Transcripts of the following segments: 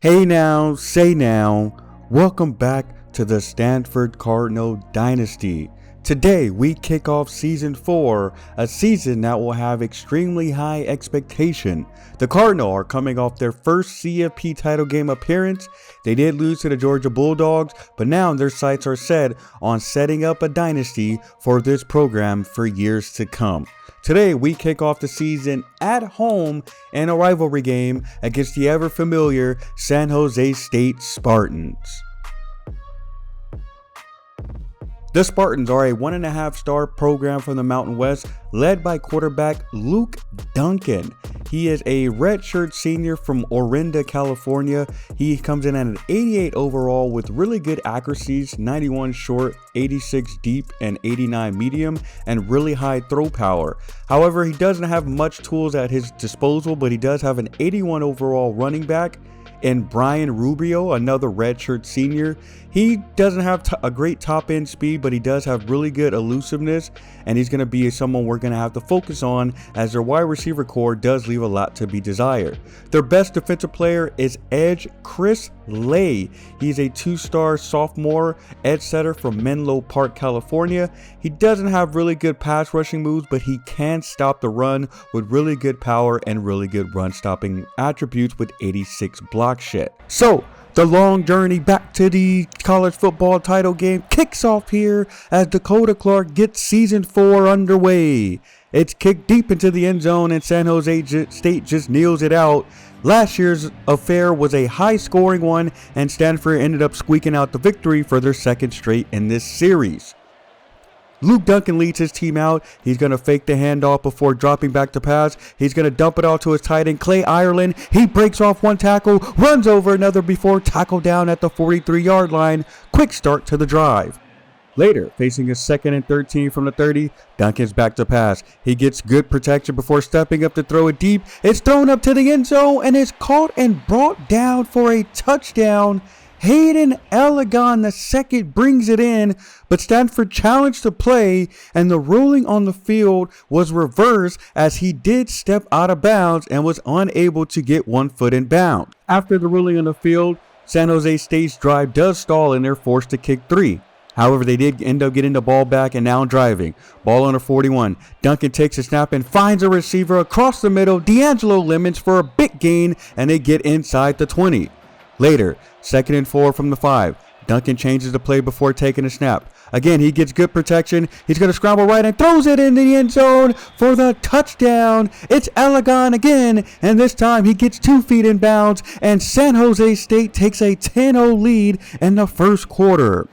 Hey now, say now, welcome back to the Stanford Cardinal Dynasty. Today we kick off Season 4, a season that will have extremely high expectation. The Cardinal are coming off their first CFP title game appearance. They did lose to the Georgia Bulldogs, but now their sights are set on setting up a dynasty for this program for years to come. Today we kick off the season at home in a rivalry game against the ever familiar San Jose State Spartans. The Spartans are a 1.5-star program from the Mountain West led by quarterback Luke Duncan. He is a redshirt senior from Orinda, California. He comes in at an 88 overall with really good accuracies, 91 short, 86 deep, and 89 medium, and really high throw power. However, he doesn't have much tools at his disposal, but he does have an 81 overall running back. And Brian Rubio, another redshirt senior. He doesn't have a great top end speed, but he does have really good elusiveness, and he's going to be someone we're going to have to focus on as their wide receiver core does leave a lot to be desired. Their best defensive player is edge Chris Lay. He's a 2-star sophomore edge setter from Menlo Park, California. He doesn't have really good pass rushing moves, but he can stop the run with really good power and really good run stopping attributes with 86 block shed. So the long journey back to the college football title game kicks off here as Dakota Clark gets Season 4 underway. It's kicked deep into the end zone and San Jose State just kneels it out. Last year's affair was a high-scoring one, and Stanford ended up squeaking out the victory for their second straight in this series. Luke Duncan leads his team out. He's going to fake the handoff before dropping back to pass. He's going to dump it off to his tight end, Clay Ireland. He breaks off one tackle, runs over another before tackle down at the 43-yard line. Quick start to the drive. Later, facing a 2nd and 13 from the 30, Duncan's back to pass. He gets good protection before stepping up to throw it deep. It's thrown up to the end zone and is caught and brought down for a touchdown. Hayden Elegon II brings it in, but Stanford challenged the play, and the ruling on the field was reversed as he did step out of bounds and was unable to get 1 foot in bounds. After the ruling on the field, San Jose State's drive does stall and they're forced to kick 3. However, they did end up getting the ball back and now driving. Ball on the 41. Duncan takes a snap and finds a receiver across the middle, D'Angelo Lemons, for a big gain, and they get inside the 20. Later, 2nd and 4 from the 5. Duncan changes the play before taking a snap. Again, he gets good protection. He's going to scramble right and throws it in the end zone for the touchdown. It's Elegon again, and this time he gets 2 feet in bounds, and San Jose State takes a 10-0 lead in the first quarter.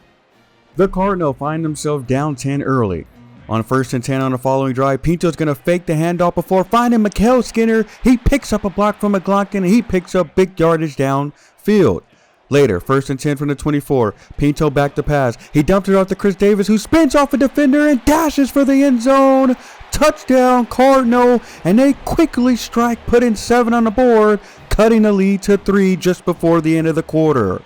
The Cardinal find themselves down 10 early. On 1st and 10 on the following drive, Pinto's going to fake the handoff before finding Mikael Skinner. He picks up a block from McLaughlin, and he picks up big yardage downfield. Later, 1st and 10 from the 24, Pinto back to pass. He dumps it off to Chris Davis, who spins off a defender and dashes for the end zone. Touchdown, Cardinal, and they quickly strike, putting 7 on the board, cutting the lead to 3 just before the end of the quarter.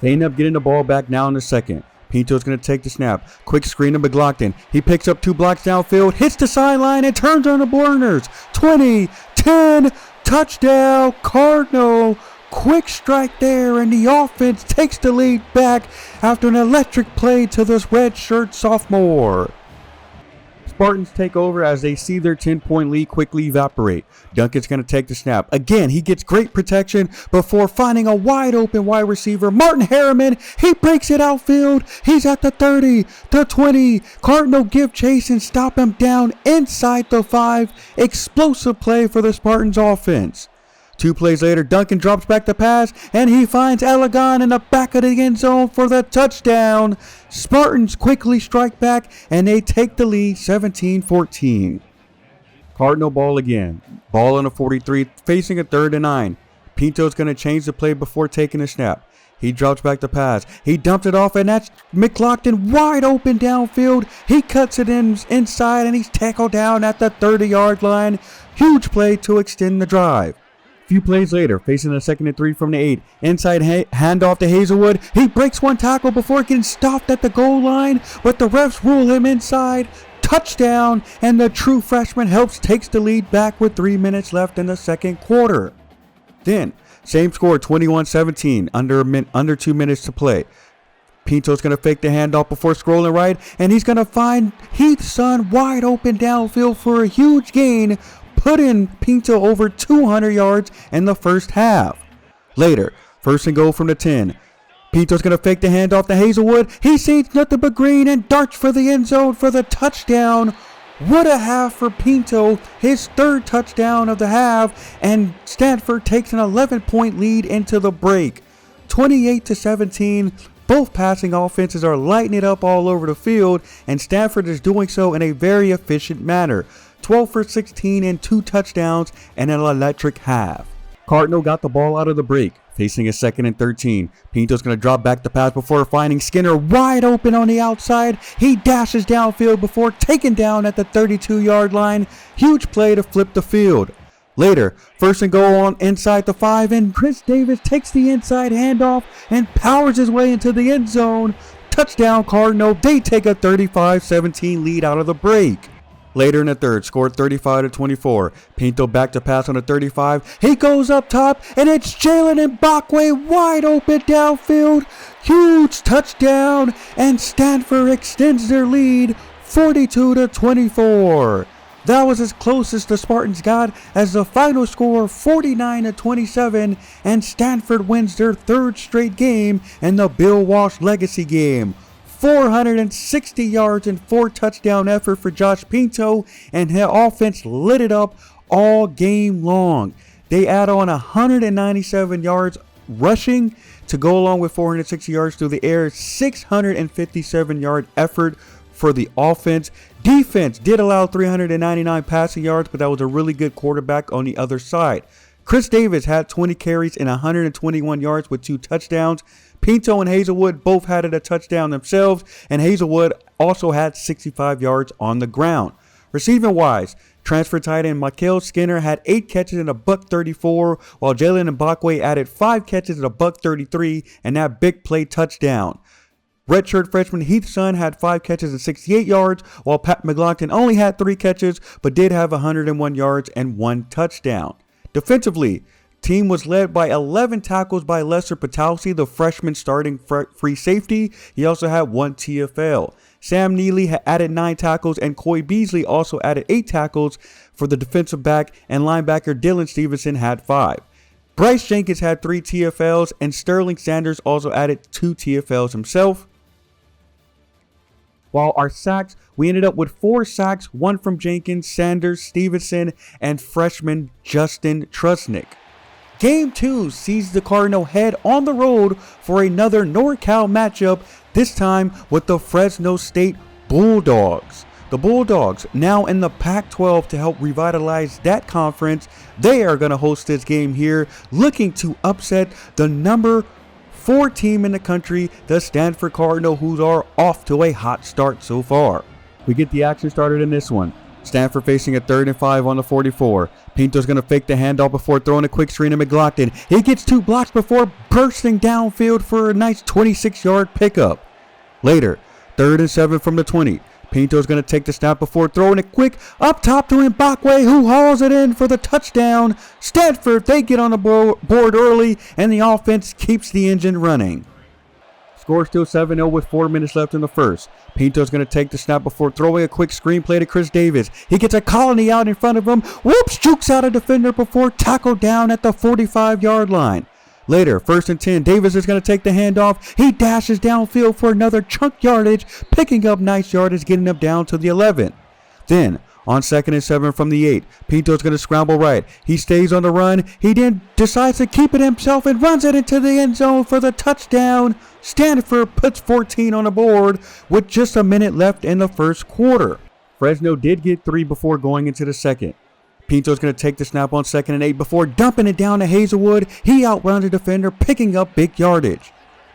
They end up getting the ball back now in the second. Pinto's going to take the snap. Quick screen to McLaughlin. He picks up 2 blocks downfield, hits the sideline, and turns on the Burners. 20, 10, touchdown, Cardinal. Quick strike there, and the offense takes the lead back after an electric play to this redshirt sophomore. Spartans take over as they see their 10-point lead quickly evaporate. Duncan's going to take the snap. Again, he gets great protection before finding a wide open wide receiver, Martin Harriman. He breaks it outfield. He's at the 30, the 20. Cardinal give chase and stop him down inside the 5. Explosive play for the Spartans offense. 2 plays later, Duncan drops back the pass, and he finds Elegon in the back of the end zone for the touchdown. Spartans quickly strike back, and they take the lead 17-14. Cardinal ball again. Ball on the 43, facing a 3rd and 9. Pinto's going to change the play before taking a snap. He drops back the pass. He dumps it off, and that's McLaughlin wide open downfield. He cuts it inside, and he's tackled down at the 30-yard line. Huge play to extend the drive. Few plays later, facing a 2nd and 3 from the 8. Inside handoff to Hazelwood. He breaks 1 tackle before getting stopped at the goal line, but the refs rule him inside. Touchdown, and the true freshman takes the lead back with 3 minutes left in the second quarter. Then, Same score, 21-17, under 2 minutes to play. Pinto's going to fake the handoff before scrolling right, and he's going to find Heath's son wide open downfield for a huge gain, putting Pinto over 200 yards in the first half. Later, first and goal from the 10. Pinto's going to fake the handoff to Hazelwood. He sees nothing but green and darts for the end zone for the touchdown. What a half for Pinto, his third touchdown of the half, and Stanford takes an 11-point lead into the break. 28-17. Both passing offenses are lighting it up all over the field, and Stanford is doing so in a very efficient manner. 12 for 16 and 2 touchdowns and an electric half. Cardinal got the ball out of the break, facing a 2nd and 13. Pinto's going to drop back the pass before finding Skinner wide open on the outside. He dashes downfield before taken down at the 32-yard line. Huge play to flip the field. Later, first and goal on inside the 5, and Chris Davis takes the inside handoff and powers his way into the end zone. Touchdown Cardinal. They take a 35-17 lead out of the break. Later in the third, scored 35-24. Pinto back to pass on the 35. He goes up top, and it's Jalen Mbakwe wide open downfield. Huge touchdown, and Stanford extends their lead 42-24. That was as close as the Spartans got, as the final score 49-27, and Stanford wins their third straight game in the Bill Walsh legacy game. 460 yards and 4 touchdown effort for Josh Pinto, and his offense lit it up all game long. They add on 197 yards rushing to go along with 460 yards through the air. 657 yard effort for the offense. Defense did allow 399 passing yards, but that was a really good quarterback on the other side. Chris Davis had 20 carries and 121 yards with 2 touchdowns. Pinto and Hazelwood both had a touchdown themselves, and Hazelwood also had 65 yards on the ground. Receiving wise, transfer tight end Mikael Skinner had 8 catches and a $134, while Jalen Mbakwe added 5 catches and a $133, and that big play touchdown. Redshirt freshman Heath's son had 5 catches and 68 yards, while Pat McLaughlin only had 3 catches, but did have 101 yards and 1 touchdown. Defensively, team was led by 11 tackles by Lester Patowski, the freshman starting free safety. He also had 1 TFL. Sam Neely had added 9 tackles, and Coy Beasley also added 8 tackles for the defensive back, and linebacker Dylan Stevenson had 5. Bryce Jenkins had 3 TFLs, and Sterling Sanders also added 2 TFLs himself. While our sacks, we ended up with 4 sacks, 1 from Jenkins, Sanders, Stevenson, and freshman Justin Trusnick. Game 2 sees the Cardinal head on the road for another NorCal matchup, this time with the Fresno State Bulldogs. The Bulldogs, now in the Pac-12 to help revitalize that conference, they are going to host this game here, looking to upset the number 4 team in the country, the Stanford Cardinal, who are off to a hot start so far. We get the action started in this one. Stanford facing a 3rd and 5 on the 44. Pinto's going to fake the handoff before throwing a quick screen to McLaughlin. He gets 2 blocks before bursting downfield for a nice 26-yard pickup. Later, 3rd and 7 from the 20. Pinto's going to take the snap before throwing it quick up top to Mbakwe, who hauls it in for the touchdown. Stanford, they get on the board early, and the offense keeps the engine running. Score still 7-0 with 4 minutes left in the first. Pinto's going to take the snap before throwing a quick screen play to Chris Davis. He gets a colony out in front of him. Whoops, jukes out a defender before tackled down at the 45-yard line. Later, 1st and 10, Davis is going to take the handoff. He dashes downfield for another chunk yardage, picking up nice yardage, getting him down to the 11. Then, on 2nd and 7 from the 8, Pinto's going to scramble right. He stays on the run. He then decides to keep it himself and runs it into the end zone for the touchdown. Stanford puts 14 on the board with just a minute left in the first quarter. Fresno did get 3 before going into the second. Pinto's going to take the snap on 2nd and 8 before dumping it down to Hazelwood. He outruns the defender, picking up big yardage.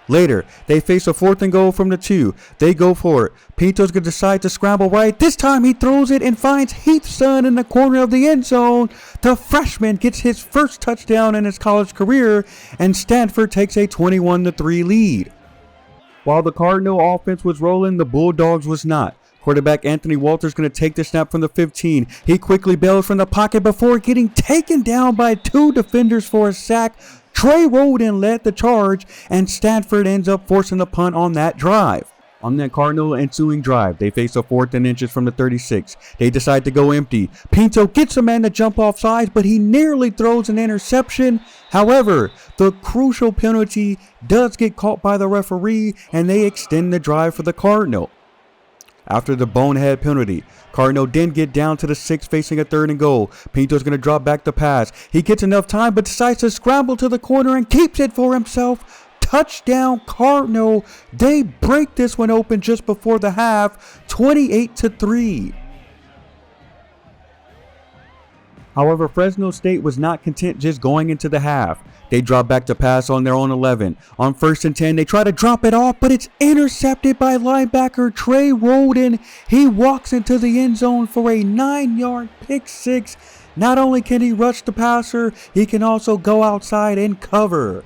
Later, they face a 4th and goal from the 2. They go for it. Pinto's going to decide to scramble right. This time he throws it and finds Heath's son in the corner of the end zone. The freshman gets his first touchdown in his college career, and Stanford takes a 21-3 lead. While the Cardinal offense was rolling, the Bulldogs was not. Quarterback Anthony Walters going to take the snap from the 15. He quickly bails from the pocket before getting taken down by 2 defenders for a sack. Trey Rolden led the charge, and Stanford ends up forcing the punt on that drive. On that Cardinal ensuing drive, they face a 4th and inches from the 36. They decide to go empty. Pinto gets a man to jump off sides, but he nearly throws an interception. However, the crucial penalty does get caught by the referee, and they extend the drive for the Cardinal. After the bonehead penalty, Cardinal then get down to the 6 facing a 3rd and goal. Pinto's going to drop back the pass. He gets enough time, but decides to scramble to the corner and keeps it for himself. Touchdown Cardinal. They break this one open just before the half, 28-3. However, Fresno State was not content just going into the half. They drop back to pass on their own 11. On 1st and 10, they try to drop it off, but it's intercepted by linebacker Trey Rolden. He walks into the end zone for a 9-yard pick six. Not only can he rush the passer, he can also go outside and cover.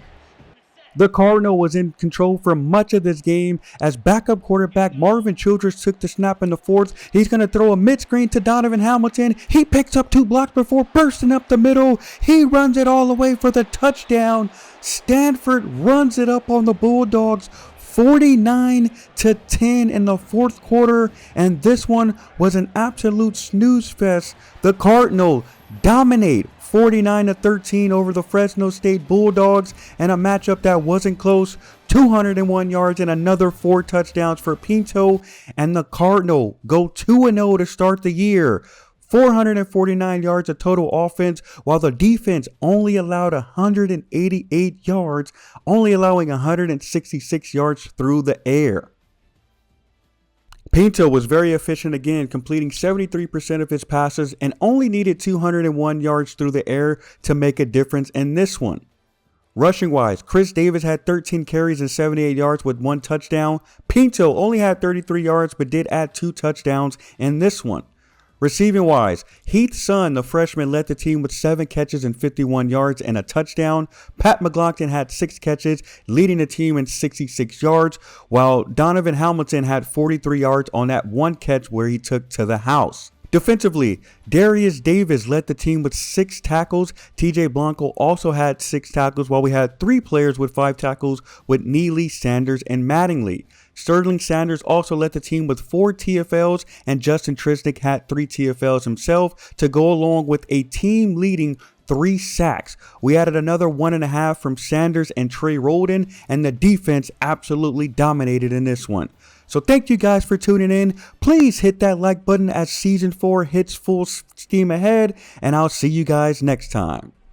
The Cardinal was in control for much of this game as backup quarterback Marvin Childress took the snap in the 4th. He's going to throw a mid-screen to Donovan Hamilton. He picks up 2 blocks before bursting up the middle. He runs it all the way for the touchdown. Stanford runs it up on the Bulldogs 49-10 in the 4th quarter, and this one was an absolute snooze fest. The Cardinal dominate 49-13 over the Fresno State Bulldogs, and a matchup that wasn't close. 201 yards and another 4 touchdowns for Pinto, and the Cardinal go 2-0 to start the year. 449 yards of total offense, while the defense only allowed 188 yards, only allowing 166 yards through the air. Pinto was very efficient again, completing 73% of his passes and only needed 201 yards through the air to make a difference in this one. Rushing wise, Chris Davis had 13 carries and 78 yards with 1 touchdown. Pinto only had 33 yards but did add 2 touchdowns in this one. Receiving wise, Heath Sun, the freshman, led the team with 7 catches and 51 yards and a touchdown. Pat McLaughlin had 6 catches, leading the team in 66 yards, while Donovan Hamilton had 43 yards on that 1 catch where he took to the house. Defensively, Darius Davis led the team with 6 tackles. TJ Blanco also had 6 tackles, while we had 3 players with 5 tackles with Neely, Sanders, and Mattingly. Sterling Sanders also led the team with 4 TFLs, and Justin Trisnick had 3 TFLs himself to go along with a team-leading 3 sacks. We added another 1.5 from Sanders and Trey Rolden, and the defense absolutely dominated in this one. So thank you guys for tuning in. Please hit that like button as Season 4 hits full steam ahead, and I'll see you guys next time.